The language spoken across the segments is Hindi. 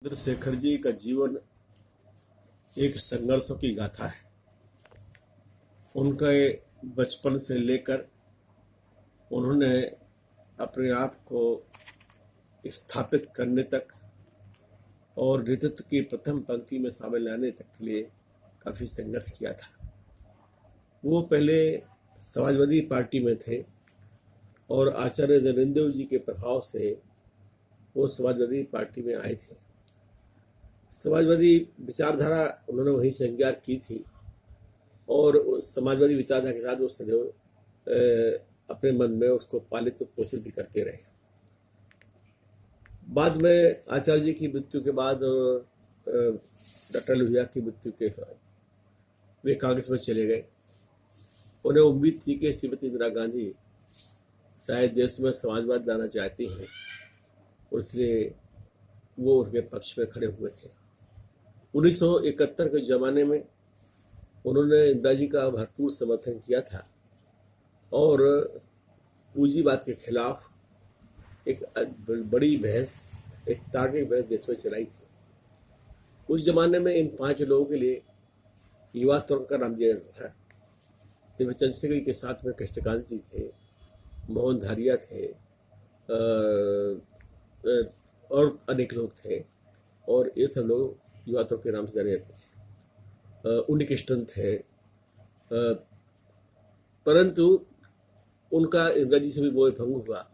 चंद्रशेखर जी का जीवन एक संघर्षों की गाथा है। उनके बचपन से लेकर उन्होंने अपने आप को स्थापित करने तक और नेतृत्व की प्रथम पंक्ति में शामिल लाने तक के लिए काफ़ी संघर्ष किया था। वो पहले समाजवादी पार्टी में थे और आचार्य नरेंद्र जी के प्रभाव से वो समाजवादी पार्टी में आए थे। समाजवादी विचारधारा उन्होंने वहीं से अंगीकार की थी और उस समाजवादी विचारधारा के साथ वो सदैव अपने मन में उसको पालित पोषित भी करते रहे। बाद में आचार्य जी की मृत्यु के बाद डॉक्टर लोहिया की मृत्यु के बाद वे कांग्रेस में चले गए। उन्हें उम्मीद थी कि श्रीमती इंदिरा गांधी शायद देश में समाजवाद लाना चाहती हैं, इसलिए वो उनके पक्ष में खड़े हुए थे। 1971 के ज़माने में उन्होंने इंदिरा जी का भरपूर समर्थन किया था और पूंजीवाद के खिलाफ एक बड़ी बहस, एक तार्किक बहस देश में चलाई थी। उस जमाने में इन 5 लोगों के लिए युवा तौर का नाम दिया था। चंद्रशेखर के साथ में कृष्णकांत जी थे, मोहन धारिया थे और अनेक लोग थे और ये सब लोग युवा तौर के नाम से जाने जाते थे। उन्नीकृष्णन थे, परंतु उनका इंदिरा जी से भी मोह भंग हुआ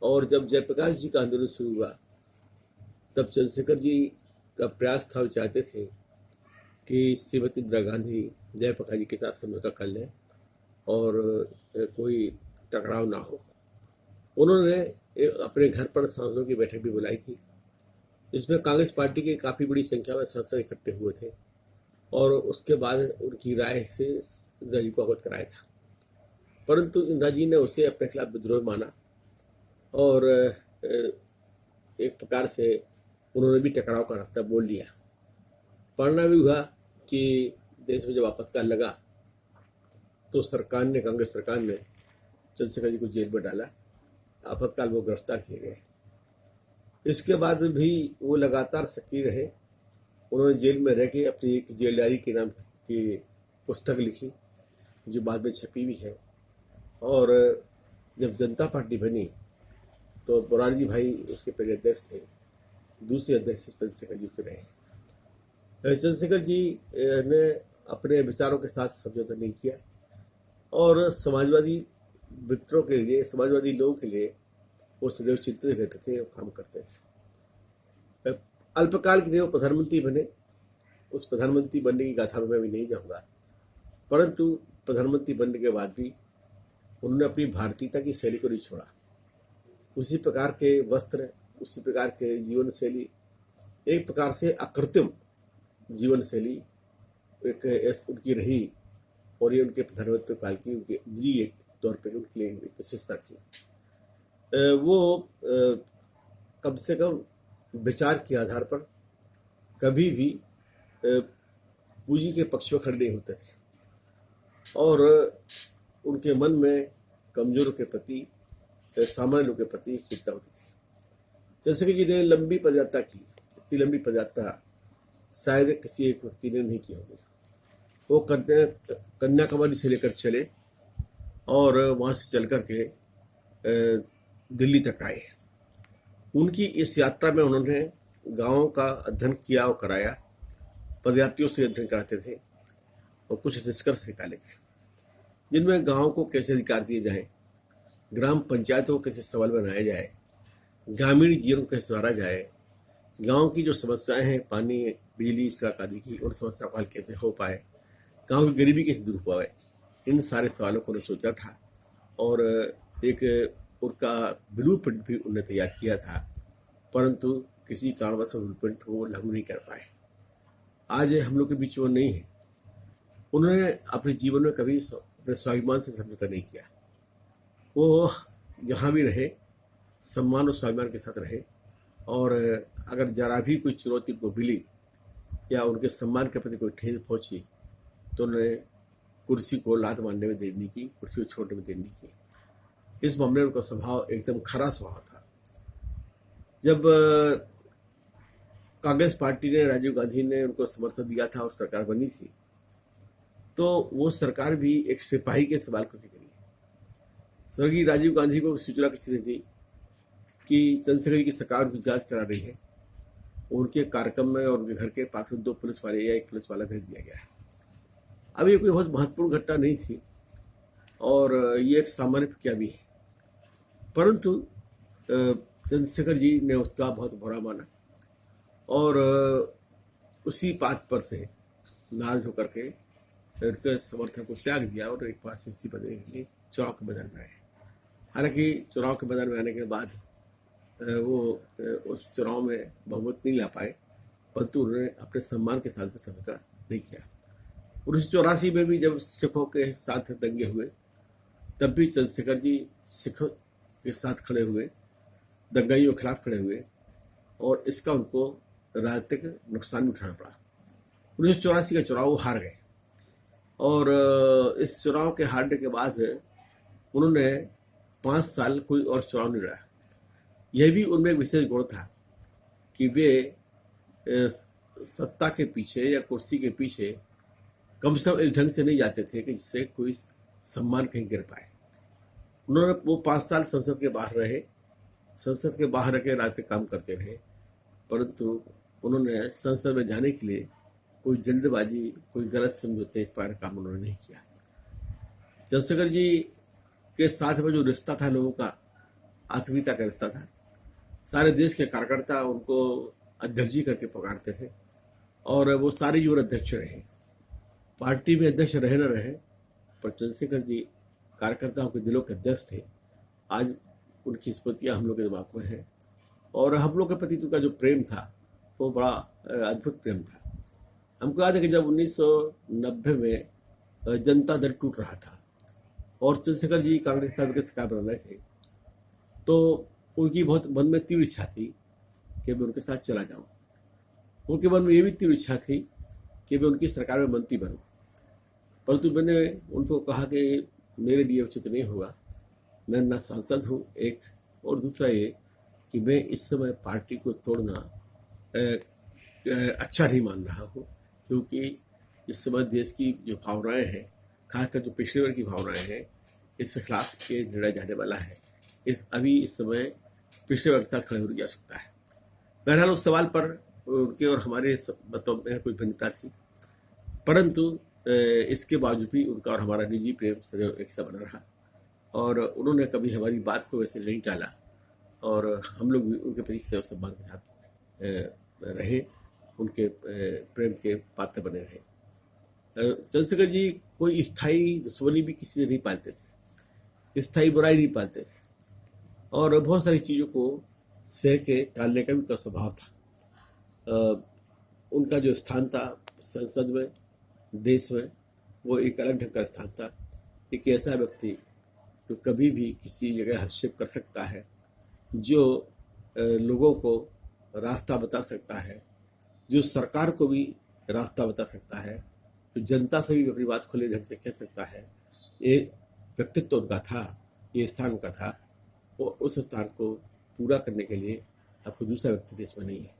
और जब जयप्रकाश जी का आंदोलन शुरू हुआ तब चंद्रशेखर जी का प्रयास था, वो चाहते थे कि श्रीमती इंदिरा गांधी जयप्रकाश जी के साथ समझौता कर लें और कोई टकराव ना हो। उन्होंने अपने घर पर सांसदों की बैठक भी बुलाई थी, जिसमें कांग्रेस पार्टी के काफ़ी बड़ी संख्या में सांसद इकट्ठे हुए थे और उसके बाद उनकी राय से इंदिरा जी को अवगत कराया था। परंतु इंदिरा जी ने उसे अपने खिलाफ विद्रोह माना और एक प्रकार से उन्होंने भी टकराव का रास्ता बोल लिया। परिणाम भी हुआ कि देश में जब आपातकाल लगा तो कांग्रेस सरकार ने चंद्रशेखर जी को जेल में डाला। आपातकाल वो गिरफ्तार किए गए। इसके बाद भी वो लगातार सक्रिय रहे। उन्होंने जेल में रह के अपनी एक जेल डायरी के नाम की पुस्तक लिखी जो बाद में छपी भी है। और जब जनता पार्टी बनी तो मोरारजी भाई उसके पहले अध्यक्ष थे, दूसरे अध्यक्ष चंद्रशेखर जी के रहे। चंद्रशेखर जी ने अपने विचारों के साथ समझौता नहीं किया और समाजवादी मित्रों के लिए, समाजवादी लोगों के लिए वो सदैव चिंतित रहते थे और काम करते थे। अल्पकाल के लिए वो प्रधानमंत्री बने। उस प्रधानमंत्री बनने की गाथा में मैं भी नहीं जाऊंगा, परंतु प्रधानमंत्री बनने के बाद भी उन्होंने अपनी भारतीयता की शैली को नहीं छोड़ा। उसी प्रकार के वस्त्र, उसी प्रकार के जीवन शैली, एक प्रकार से अकृत्रिम जीवन शैली एक उनकी रही और ये उनके प्रधानमंत्री काल की उनके निजी एक तौर पर उनके लिए एक विशेषता थी। वो कम से कम विचार के आधार पर कभी भी पूंजी के पक्ष में खड़े नहीं होते थे और उनके मन में कमजोरों के प्रति, सामान्य लोगों के प्रति चिंता होती थी। चंद्रशेखर जी ने लंबी पदयात्रा की। इतनी लंबी पदयात्रा शायद किसी एक व्यक्ति ने नहीं की होगी। वो कन्याकुमारी से लेकर चले और वहाँ से चल कर के दिल्ली तक आए। उनकी इस यात्रा में उन्होंने गांवों का अध्ययन किया और कराया, पदयात्रियों से अध्ययन कराते थे और कुछ निष्कर्ष निकाले थे, जिनमें गांवों को कैसे अधिकार दिए जाए, ग्राम पंचायतों को कैसे सबल बनाया जाए, ग्रामीण जीवन को कैसे सुधारा जाए, गांव की जो समस्याएं हैं, पानी, बिजली, सड़क आदि की, उन समस्याओं का हल कैसे हो पाए, गाँव की गरीबी कैसे दूर हो पाए, इन सारे सवालों को उन्होंने सोचा था और एक उनका ब्लू प्रिंट भी उन्होंने तैयार किया था, परंतु किसी कारणवश ब्लू प्रिंट वो लागू नहीं कर पाए। आज हम लोग के बीच वो नहीं है। उन्होंने अपने जीवन में कभी अपने स्वाभिमान से समझौता नहीं किया। वो जहाँ भी रहे सम्मान और स्वाभिमान के साथ रहे और अगर जरा भी कोई चुनौती को मिली या उनके सम्मान के प्रति कोई ठेस पहुंची तो उन्होंने कुर्सी को लात मारने में देर नहीं की, कुर्सी को छोड़ने में देर नहीं की। इस मामले में उनका स्वभाव एकदम खरा स्वभाव था। जब कांग्रेस पार्टी ने, राजीव गांधी ने उनको समर्थन दिया था और सरकार बनी थी, तो वो सरकार भी एक सिपाही के सवाल को करी। स्वर्गीय राजीव गांधी को सूचना किसी ने दी कि चंद्रशेखर जी की सरकार की जांच करा रही है। उनके कार्यक्रम में और उनके घर के पास में 2 पुलिस वाले या 1 पुलिस वाला भेज दिया गया है। अब ये कोई बहुत महत्वपूर्ण घटना नहीं थी और ये एक सामान्य प्रक्रिया भी है, परंतु चंद्रशेखर जी ने उसका बहुत बुरा माना और उसी बात पर से नाराज होकर के उनके समर्थन को त्याग दिया और एक बार स्थिति बदलने के लिए चुनाव के मैदान में आए। हालांकि चुनाव के मैदान में आने के बाद वो उस चुनाव में बहुमत नहीं ला पाए, परंतु उन्होंने अपने सम्मान के साथ में समझौता नहीं किया। 1984 में भी जब सिखों के साथ दंगे हुए, तब भी चंद्रशेखर जी सिखों के साथ खड़े हुए, दंगाइयों के खिलाफ खड़े हुए और इसका उनको राजनीतिक नुकसान भी उठाना पड़ा। 1984 का चुनाव वो हार गए और इस चुनाव के हारने के बाद उन्होंने 5 साल कोई और चुनाव नहीं लड़ा। यह भी उनमें एक विशेष गुण था कि वे सत्ता के पीछे या कुर्सी के पीछे कम से कम इस ढंग से नहीं जाते थे कि जिससे कोई सम्मान कहीं गिर पाए। उन्होंने वो 5 साल संसद के बाहर रहे, संसद के बाहर रह राजनीतिक काम करते रहे, परंतु उन्होंने संसद में जाने के लिए कोई जल्दबाजी, कोई गलत समझौते इस पर काम उन्होंने नहीं किया। चंद्रशेखर जी के साथ में जो रिश्ता था लोगों का, आत्मीयता का रिश्ता था। सारे देश के कार्यकर्ता उनको अध्यक्ष जी करके पुकारते थे और वो सारे युवा अध्यक्ष रहे। पार्टी में अध्यक्ष रहे न रहे, पर चंद्रशेखर जी कार्यकर्ताओं के दिलों के अध्यक्ष थे। आज उनकी स्मृतियाँ हम लोग के दिमाग में हैं और हम लोग के प्रति उनका जो प्रेम था वो बड़ा अद्भुत प्रेम था। हमको याद है कि जब 1990 में जनता दल टूट रहा था और चंद्रशेखर जी कांग्रेस के सरकार बन रहे थे, तो उनकी बहुत मन में तीव्र इच्छा थी कि मैं उनके साथ चला जाऊं। उनके मन में ये भी तीव्र इच्छा थी कि मैं उनकी सरकार में मंत्री बनूं, परंतु मैंने उनको कहा कि मेरे लिए उचित नहीं होगा। मैं ना सांसद हूँ एक, और दूसरा ये कि मैं इस समय पार्टी को तोड़ना अच्छा नहीं मान रहा हूँ, क्योंकि इस समय देश की जो भावनाएं हैं, खासकर जो पिछड़े वर्ग की भावनाएं हैं, इसके खिलाफ ये निर्णय जाने वाला है। इस समय पिछड़े वर्ग के साथ खड़े हो जा सकता है। बहरहाल उस सवाल पर उनके और हमारे मतों में कोई भिन्नता थी, परंतु इसके बावजूद भी उनका और हमारा निजी प्रेम सदैव एक सा बना रहा और उन्होंने कभी हमारी बात को वैसे नहीं टाला और हम लोग भी उनके प्रति सदैव सम्मान के साथ रहे, उनके प्रेम के पात्र बने रहे। चंद्रशेखर जी कोई स्थायी दुश्मनी भी किसी से नहीं पालते थे, स्थायी बुराई नहीं पालते थे और बहुत सारी चीज़ों को सह के टालने का भी उनका स्वभाव था। उनका जो स्थान था संसद में, देश में, वो एक अलग ढंग का स्थान था। एक ऐसा व्यक्ति जो कभी भी किसी जगह हस्तक्षेप कर सकता है, जो लोगों को रास्ता बता सकता है, जो सरकार को भी रास्ता बता सकता है, जो जनता से भी अपनी बात खुले ढंग से कह सकता है। ये व्यक्तित्व उनका था, ये स्थान उनका था। वो उस स्थान को पूरा करने के लिए आपको दूसरा व्यक्ति देश में नहीं है।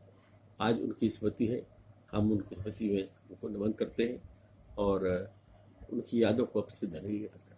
आज उनकी स्मृति है, हम उनकी स्मृति में उनको नमन करते हैं और उनकी यादों को फिर से धन्यवाद करते हैं।